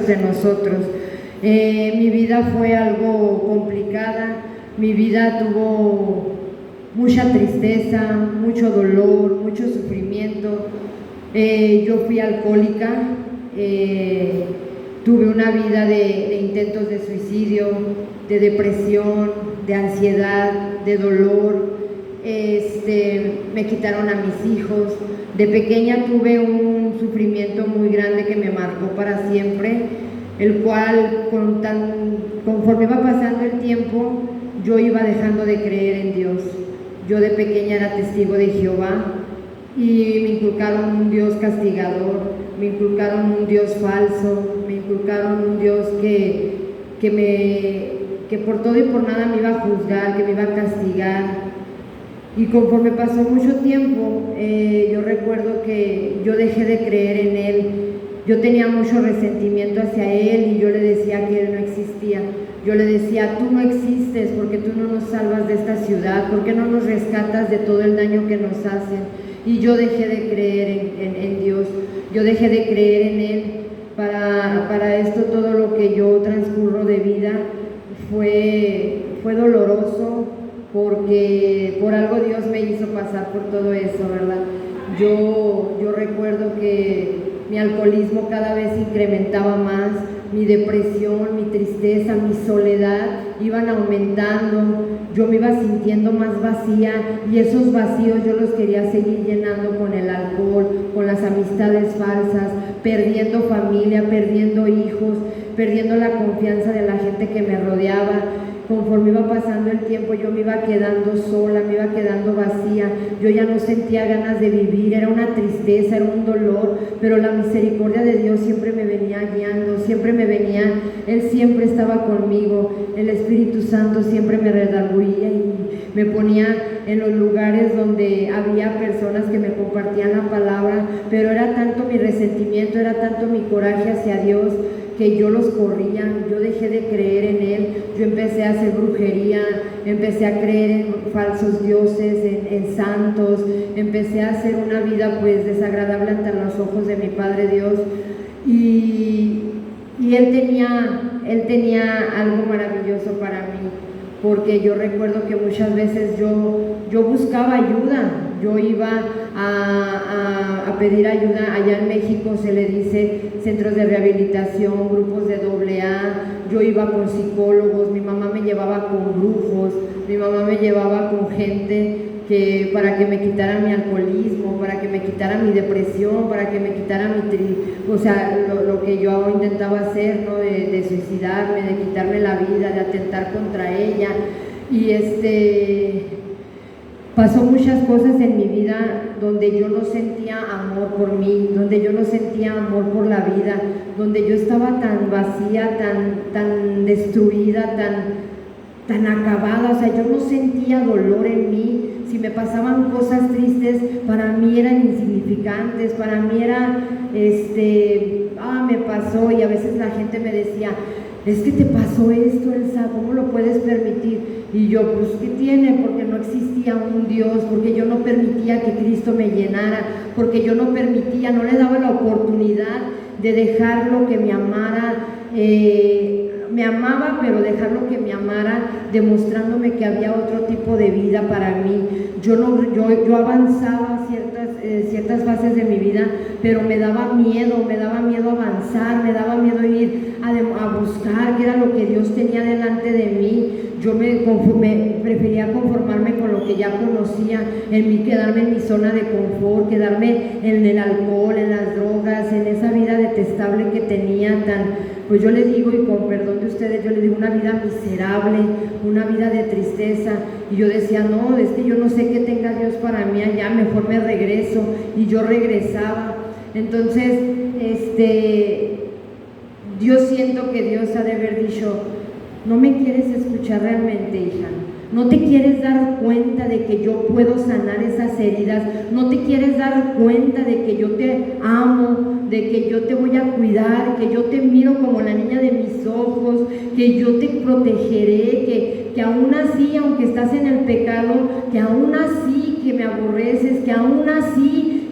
de nosotros. Mi vida fue algo complicada, mi vida tuvo mucha tristeza, mucho dolor, mucho sufrimiento. Yo fui alcohólica, tuve una vida de intentos de suicidio, de depresión, de ansiedad, de dolor. Me quitaron a mis hijos. De pequeña tuve un sufrimiento muy grande que me marcó para siempre, el cual conforme iba pasando el tiempo, yo iba dejando de creer en Dios. Yo de pequeña era testigo de Jehová y me inculcaron un Dios castigador, me inculcaron un Dios falso, me inculcaron un Dios que por todo y por nada me iba a juzgar, que me iba a castigar. Y conforme pasó mucho tiempo, yo recuerdo que yo dejé de creer en Él. Yo tenía mucho resentimiento hacia Él y yo le decía que Él no existía. Yo le decía, tú no existes porque tú no nos salvas de esta ciudad, ¿por qué no nos rescatas de todo el daño que nos hacen? Y yo dejé de creer en Dios, yo dejé de creer en Él. Para esto todo lo que yo transcurro de vida fue doloroso, porque por algo Dios me hizo pasar por todo eso, ¿verdad? Yo recuerdo que mi alcoholismo cada vez incrementaba más, mi depresión, mi tristeza, mi soledad iban aumentando, yo me iba sintiendo más vacía y esos vacíos yo los quería seguir llenando con el alcohol, con las amistades falsas, perdiendo familia, perdiendo hijos, perdiendo la confianza de la gente que me rodeaba. Conforme iba pasando el tiempo, yo me iba quedando sola, me iba quedando vacía, yo ya no sentía ganas de vivir, era una tristeza, era un dolor, pero la misericordia de Dios siempre me venía guiando, siempre me venía, Él siempre estaba conmigo, el Espíritu Santo siempre me redarguía y me ponía en los lugares donde había personas que me compartían la palabra, pero era tanto mi resentimiento, era tanto mi coraje hacia Dios, que yo los corría, yo dejé de creer en Él, yo empecé a hacer brujería, empecé a creer en falsos dioses, en santos, empecé a hacer una vida pues desagradable ante los ojos de mi Padre Dios, y Él tenía algo maravilloso para mí, porque yo recuerdo que muchas veces yo buscaba ayuda, yo iba a pedir ayuda. Allá en México se le dice centros de rehabilitación, grupos de AA, yo iba con psicólogos, mi mamá me llevaba con brujos, mi mamá me llevaba con gente para que me quitara mi alcoholismo, para que me quitara mi depresión, para que me quitara lo que yo intentaba hacer, ¿no? de suicidarme, de quitarme la vida, de atentar contra ella. Y pasó muchas cosas en mi vida donde yo no sentía amor por mí, donde yo no sentía amor por la vida, donde yo estaba tan vacía, tan destruida, tan acabada, o sea, yo no sentía dolor en mí. Si me pasaban cosas tristes, para mí eran insignificantes, para mí era, me pasó, y a veces la gente me decía, es que te pasó esto, Elsa, ¿cómo lo puedes permitir? Y yo, pues, ¿qué tiene? Porque no existía un Dios, porque yo no permitía que Cristo me llenara, porque yo no permitía, no le daba la oportunidad de dejarlo que me amara, me amaba, pero dejarlo que me amara, demostrándome que había otro tipo de vida para mí. Yo avanzaba ciertas fases de mi vida, pero me daba miedo avanzar, me daba miedo ir a buscar qué era lo que Dios tenía delante de mí. Yo prefería conformarme con lo que ya conocía, quedarme en mi zona de confort, quedarme en el alcohol, en las drogas, en esa vida detestable que tenía pues yo les digo, y con perdón de ustedes, yo les digo, una vida miserable, una vida de tristeza. Y yo decía, no, es que yo no sé qué tenga Dios para mí allá, mejor me regreso. Y yo regresaba. Entonces, yo siento que Dios ha de haber dicho, no me quieres escuchar realmente, hija. No te quieres dar cuenta de que yo puedo sanar esas heridas. No te quieres dar cuenta de que yo te amo, de que yo te voy a cuidar, que yo te miro como la niña de mis ojos, que yo te protegeré, que aún así, aunque estás en el pecado, que aún así que me aborreces, que aún así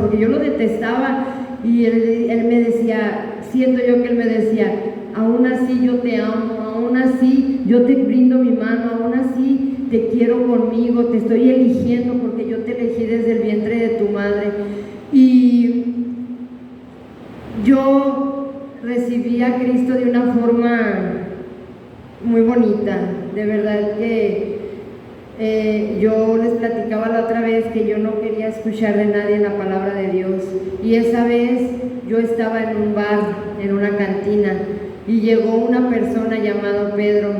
porque yo lo detestaba. Y él me decía, siento yo que Él me decía, aún así yo te amo, aún así yo te brindo mi mano, aún así te quiero conmigo, te estoy eligiendo porque yo te elegí desde el vientre de tu madre. Y yo recibí a Cristo de una forma muy bonita, de verdad que yo les platicaba la otra vez que yo no quería escuchar de nadie la palabra de Dios, y esa vez yo estaba en un bar, en una cantina, y llegó una persona llamada Pedro,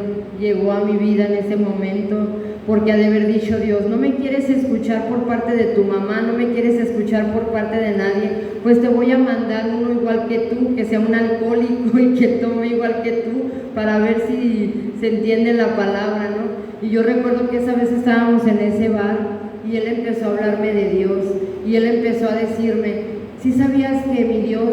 llegó a mi vida en ese momento, porque ha de haber dicho Dios, no me quieres escuchar por parte de tu mamá, no me quieres escuchar por parte de nadie, pues te voy a mandar uno igual que tú, que sea un alcohólico y que tome igual que tú, para ver si se entiende la palabra, ¿no? Y yo recuerdo que esa vez estábamos en ese bar y él empezó a hablarme de Dios, y él empezó a decirme, ¿sí sabías que mi Dios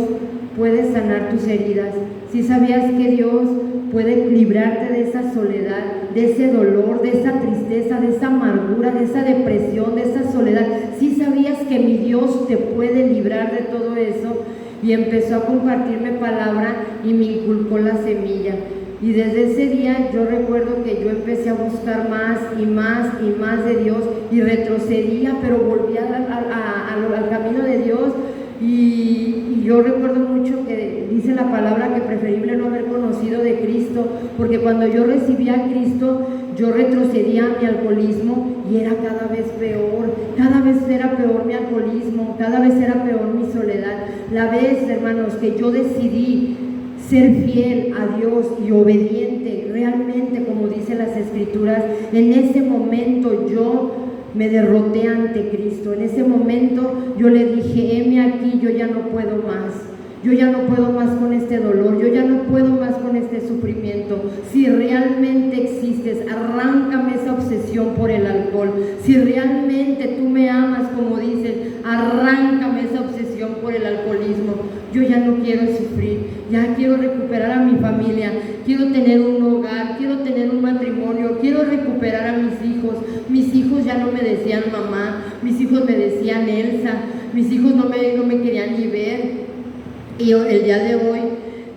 puede sanar tus heridas? ¿Sí sabías que Dios puede librarte de esa soledad, de ese dolor, de esa tristeza, de esa amargura, de esa depresión, de esa soledad? ¿Sí sabías que mi Dios te puede librar de todo eso? Y empezó a compartirme palabra y me inculcó la semilla. Y desde ese día yo recuerdo que yo empecé a buscar más y más y más de Dios, y retrocedía, pero volvía al camino de Dios. Y yo recuerdo mucho que dice la palabra que preferible no haber conocido de Cristo, porque cuando yo recibí a Cristo, yo retrocedía a mi alcoholismo y era cada vez peor, cada vez era peor mi alcoholismo, cada vez era peor mi soledad. La vez, hermanos, que yo decidí ser fiel a Dios y obediente, realmente como dice las Escrituras, en ese momento yo me derroté ante Cristo. En ese momento yo le dije, heme aquí, yo ya no puedo más. Yo ya no puedo más con este dolor, yo ya no puedo más con este sufrimiento. Si realmente existes, arráncame esa obsesión por el alcohol. Si realmente tú me amas, como dices, arráncame esa obsesión por el alcoholismo. Yo ya no quiero sufrir, ya quiero recuperar a mi familia, quiero tener un hogar, quiero tener un matrimonio, quiero recuperar a mis hijos. Mis hijos ya no me decían mamá, mis hijos me decían Elsa, mis hijos no me querían ni ver. Y el día de hoy,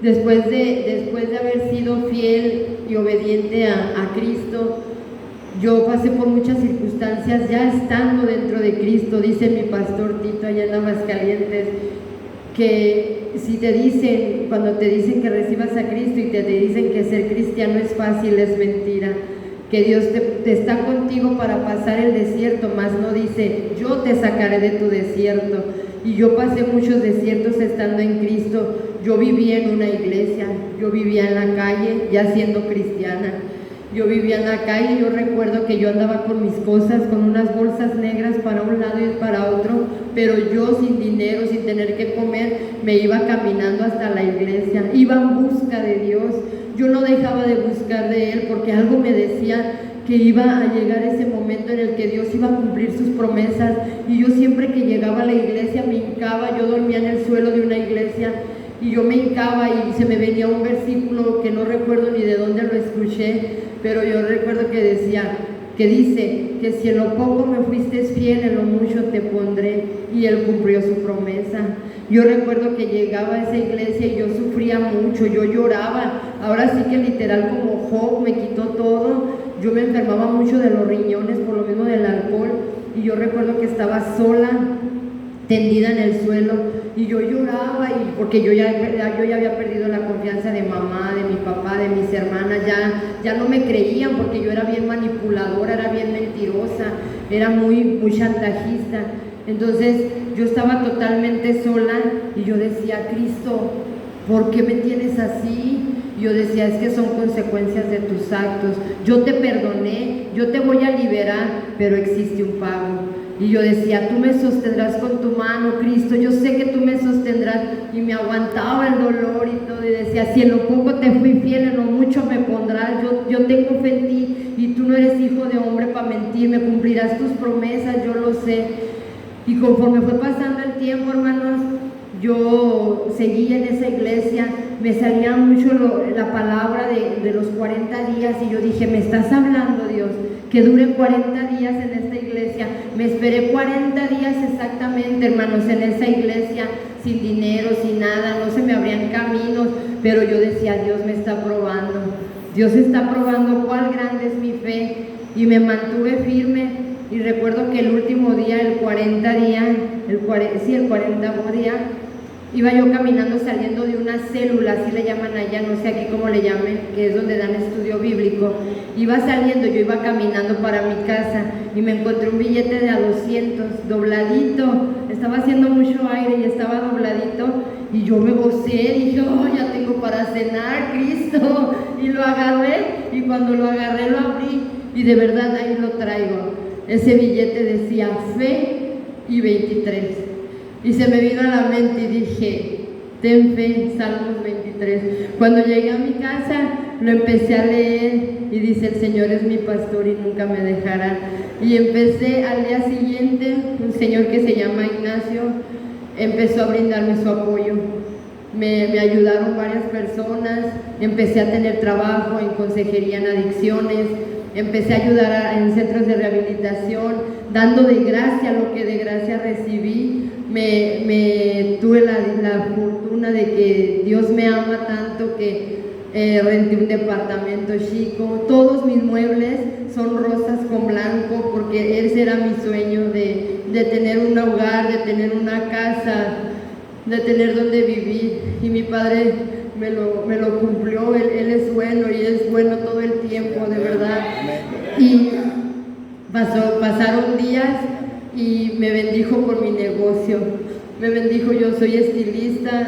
después de haber sido fiel y obediente a Cristo, yo pasé por muchas circunstancias ya estando dentro de Cristo. Dice mi pastor Tito allá en Aguascalientes, que si te dicen, cuando te dicen que recibas a Cristo y te dicen que ser cristiano es fácil, es mentira. Que Dios te está contigo para pasar el desierto, mas no dice, yo te sacaré de tu desierto. Y yo pasé muchos desiertos estando en Cristo. Yo vivía en una iglesia, yo vivía en la calle, ya siendo cristiana. Yo vivía en la calle, yo recuerdo que yo andaba con mis cosas, con unas bolsas negras para un lado y para otro, pero yo sin dinero, sin tener que comer, me iba caminando hasta la iglesia, iba en busca de Dios. Yo no dejaba de buscar de Él, porque algo me decía que iba a llegar ese momento en el que Dios iba a cumplir sus promesas. Y yo siempre que llegaba a la iglesia me hincaba, yo dormía en el suelo de una iglesia, y yo me hincaba y se me venía un versículo que no recuerdo ni de dónde lo escuché, pero yo recuerdo que decía, que dice que si en lo poco me fuiste fiel, en lo mucho te pondré, y Él cumplió su promesa. Yo recuerdo que llegaba a esa iglesia y yo sufría mucho, yo lloraba, ahora sí que literal como Job, me quitó todo. Yo me enfermaba mucho de los riñones por lo mismo del alcohol, y yo recuerdo que estaba sola, tendida en el suelo, y yo lloraba, y porque yo ya había perdido la confianza de mamá, de mi papá, de mis hermanas. Ya no me creían, porque yo era bien manipuladora, era bien mentirosa, era muy chantajista. Entonces yo estaba totalmente sola, y yo decía, Cristo, ¿por qué me tienes así? Yo decía, es que son consecuencias de tus actos. Yo te perdoné, yo te voy a liberar, pero existe un pago. Y yo decía, tú me sostendrás con tu mano, Cristo, yo sé que tú me sostendrás. Y me aguantaba el dolor y todo, y decía, si en lo poco te fui fiel, en lo mucho me pondrás. Yo tengo fe en ti, y tú no eres hijo de hombre para mentir, me cumplirás tus promesas, yo lo sé. Y conforme fue pasando el tiempo, hermanos, yo seguía en esa iglesia, me salía mucho la palabra de los 40 días, y yo dije, me estás hablando, Dios, que dure 40 días en esta iglesia. Me esperé 40 días exactamente, hermanos, en esa iglesia, sin dinero, sin nada, no se me abrían caminos, pero yo decía, Dios me está probando, Dios está probando cuál grande es mi fe, y me mantuve firme. Y recuerdo que el último día, el 40º día, iba yo caminando saliendo de una célula, así le llaman allá, no sé aquí cómo le llamen, que es donde dan estudio bíblico. Iba saliendo, yo iba caminando para mi casa y me encontré un billete de a 200, dobladito, estaba haciendo mucho aire y estaba dobladito, y yo me gocé, dije, oh, ya tengo para cenar, Cristo, y lo agarré, y cuando lo agarré lo abrí, y de verdad ahí lo traigo. Ese billete decía fe y 23. Y se me vino a la mente y dije, ten fe, Salmos 23. Cuando llegué a mi casa, lo empecé a leer y dice, el Señor es mi pastor y nunca me dejará. Y empecé al día siguiente, un señor que se llama Ignacio, empezó a brindarme su apoyo. Me ayudaron varias personas, empecé a tener trabajo en consejería en adicciones, empecé a ayudar en centros de rehabilitación, dando de gracia lo que de gracia recibí. Me tuve la fortuna de que Dios me ama tanto que renté un departamento chico. Todos mis muebles son rosas con blanco, porque ese era mi sueño de tener un hogar, de tener una casa, de tener donde vivir. Y mi padre me lo cumplió. Él es bueno y es bueno todo el tiempo, de verdad. Y pasaron días y me bendijo con mi negocio. Me bendijo, yo soy estilista.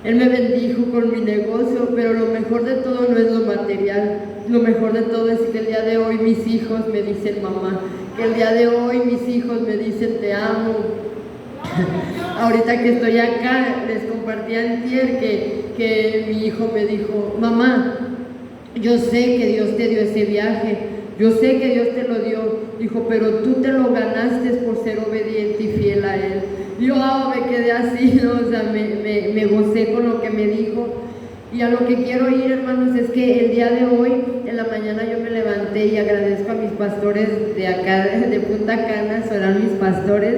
Él me bendijo con mi negocio, pero lo mejor de todo no es lo material. Lo mejor de todo es que el día de hoy mis hijos me dicen mamá, que el día de hoy mis hijos me dicen te amo. Ahorita que estoy acá, les compartí antier que mi hijo me dijo, mamá, yo sé que Dios te dio ese viaje, yo sé que Dios te lo dio, dijo, pero tú te lo ganaste por ser obediente y fiel a Él. Yo me quedé así, ¿no? O sea, me gocé con lo que me dijo. Y a lo que quiero ir, hermanos, es que el día de hoy, en la mañana yo me levanté y agradezco a mis pastores de acá, de Punta Cana, serán mis pastores,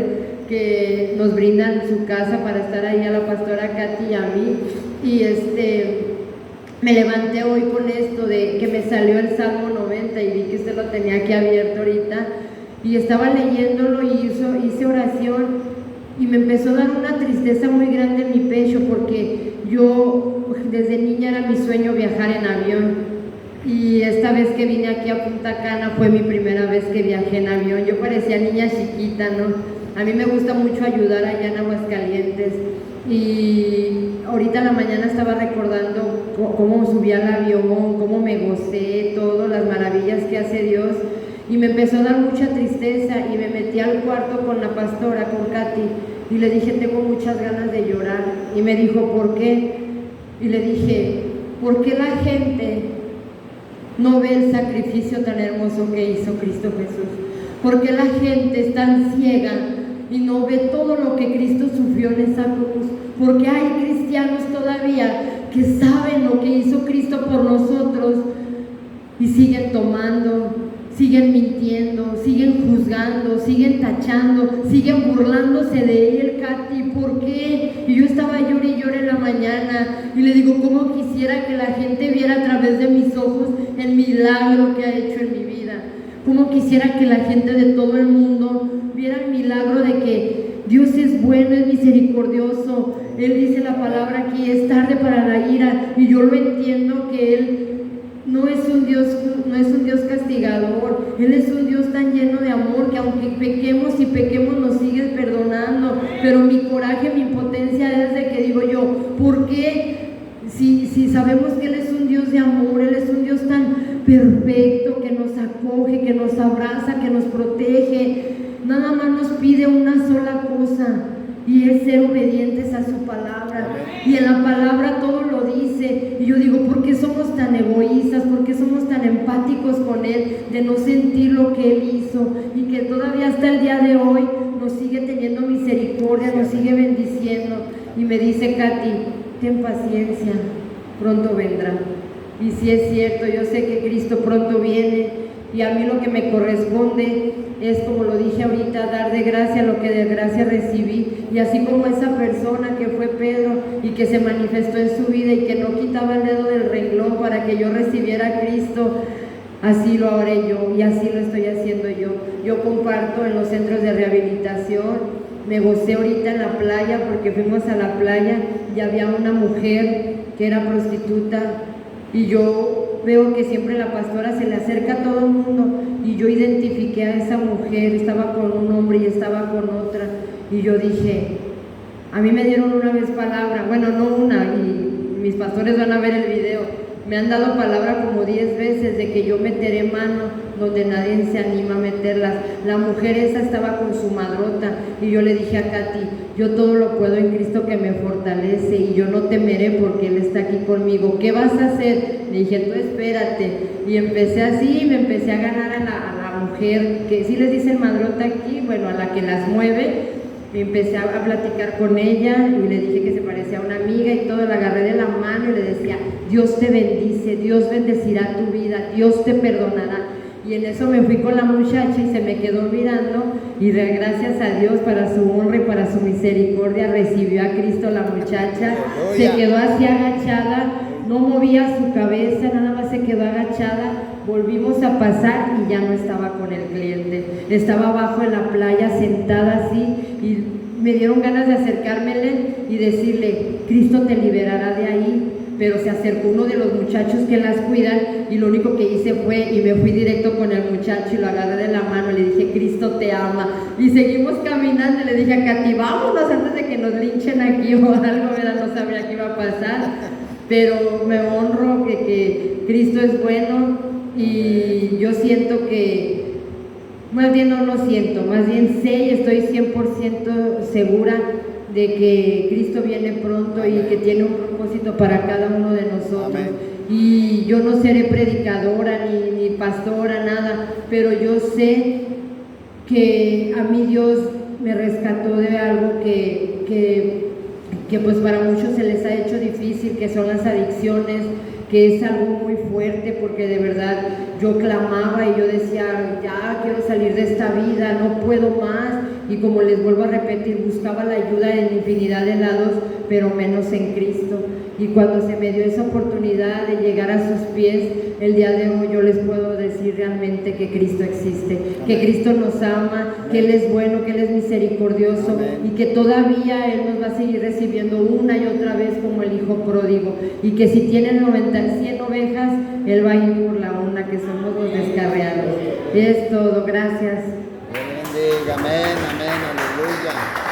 que nos brindan su casa para estar ahí, a la pastora Katy y a mí. Y me levanté hoy con esto de que me salió el Salmo 90 y vi que usted lo tenía aquí abierto ahorita, y estaba leyéndolo y hice oración, y me empezó a dar una tristeza muy grande en mi pecho, porque yo desde niña era mi sueño viajar en avión, y esta vez que vine aquí a Punta Cana fue mi primera vez que viajé en avión. Yo parecía niña chiquita, ¿no? A mí me gusta mucho ayudar allá en Aguascalientes, y ahorita en la mañana estaba recordando cómo subí al avión, cómo me gocé, todas las maravillas que hace Dios, y me empezó a dar mucha tristeza, y me metí al cuarto con la pastora, con Katy, y le dije, tengo muchas ganas de llorar, y me dijo, ¿por qué? Y le dije, ¿por qué la gente no ve el sacrificio tan hermoso que hizo Cristo Jesús? ¿Por qué la gente es tan ciega y no ve todo lo que Cristo sufrió en esa cruz? Porque hay cristianos todavía que saben lo que hizo Cristo por nosotros y siguen tomando, siguen mintiendo, siguen juzgando, siguen tachando, siguen burlándose de Él, Katy. ¿Por qué? Y yo estaba llorando y llorando en la mañana, y le digo, ¿cómo quisiera que la gente viera a través de mis ojos el milagro que ha hecho en mi vida? ¿Cómo quisiera que la gente de todo el mundo viera el milagro de que Dios es bueno, es misericordioso? Él dice la palabra aquí, es tarde para la ira, y yo lo entiendo, que Él no es un Dios castigador. Él es un Dios tan lleno de amor que aunque pequemos y pequemos nos sigue perdonando. Pero mi coraje, mi impotencia es de que digo yo, ¿por qué? Si sabemos que Él es un Dios de amor, Él es un Dios tan perfecto, que nos acoge, que nos abraza, que nos protege, nada más nos pide una sola cosa, y es ser obedientes a su palabra. Y en la palabra todo lo dice, y yo digo, ¿por qué somos tan egoístas? ¿Por qué somos tan empáticos con Él, de no sentir lo que Él hizo, y que todavía hasta el día de hoy nos sigue teniendo misericordia, nos sigue bendiciendo? Y me dice, Katy, ten paciencia, pronto vendrá. Y si es cierto, yo sé que Cristo pronto viene, y a mí lo que me corresponde es, como lo dije ahorita, dar de gracia lo que de gracia recibí, y así como esa persona que fue Pedro y que se manifestó en su vida y que no quitaba el dedo del renglón para que yo recibiera a Cristo, así lo haré yo y así lo estoy haciendo yo. Yo comparto en los centros de rehabilitación, me gocé ahorita en la playa porque fuimos a la playa y había una mujer que era prostituta, y yo veo que siempre la pastora se le acerca a todo el mundo, y yo identifiqué a esa mujer, estaba con un hombre y estaba con otra, y yo dije, a mí me dieron una vez palabra, bueno, no una, y mis pastores van a ver el video, me han dado palabra como 10 veces de que yo meteré mano donde nadie se anima a meterlas. La mujer esa estaba con su madrota, y yo le dije a Katy, yo todo lo puedo en Cristo que me fortalece, y yo no temeré porque Él está aquí conmigo. ¿Qué vas a hacer? Le dije, tú espérate. Y empecé así, me empecé a ganar a la mujer, que sí les dicen madrota aquí, bueno, a la que las mueve. Me empecé a platicar con ella y le dije que se parecía a una amiga y todo, la agarré de la mano y le decía, Dios te bendice, Dios bendecirá tu vida, Dios te perdonará. Y en eso me fui con la muchacha y se me quedó mirando, y gracias a Dios, para su honra y para su misericordia, recibió a Cristo la muchacha. Se quedó así agachada, no movía su cabeza, nada más se quedó agachada. Volvimos a pasar y ya no estaba con el cliente, estaba abajo en la playa sentada así, y me dieron ganas de acercármele y decirle, Cristo te liberará de ahí. Pero se acercó uno de los muchachos que las cuidan, y lo único que hice fue, y me fui directo con el muchacho y lo agarré de la mano, le dije, Cristo te ama, y seguimos caminando. Le dije a Katy, vámonos antes de que nos linchen aquí o algo, ¿verdad? No sabía qué iba a pasar, pero me honro que Cristo es bueno. Y yo siento que, más bien no lo siento, más bien sé y estoy 100% segura de que Cristo viene pronto y que tiene un propósito para cada uno de nosotros. Amén. Y yo no seré predicadora ni pastora, nada, pero yo sé que a mí Dios me rescató de algo que pues para muchos se les ha hecho difícil, que son las adicciones, que es algo muy fuerte, porque de verdad yo clamaba y yo decía, ya quiero salir de esta vida, no puedo más, y como les vuelvo a repetir, buscaba la ayuda en infinidad de lados, pero menos en Cristo. Y cuando se me dio esa oportunidad de llegar a sus pies, el día de hoy yo les puedo decir realmente que Cristo existe, amén, que Cristo nos ama, amén, que Él es bueno, que Él es misericordioso, amén, y que todavía Él nos va a seguir recibiendo una y otra vez como el hijo pródigo, y que si tienen 100 ovejas, Él va a ir por la una, que somos los descarriados. Es todo, gracias. Dios bendiga, amén, amén, aleluya.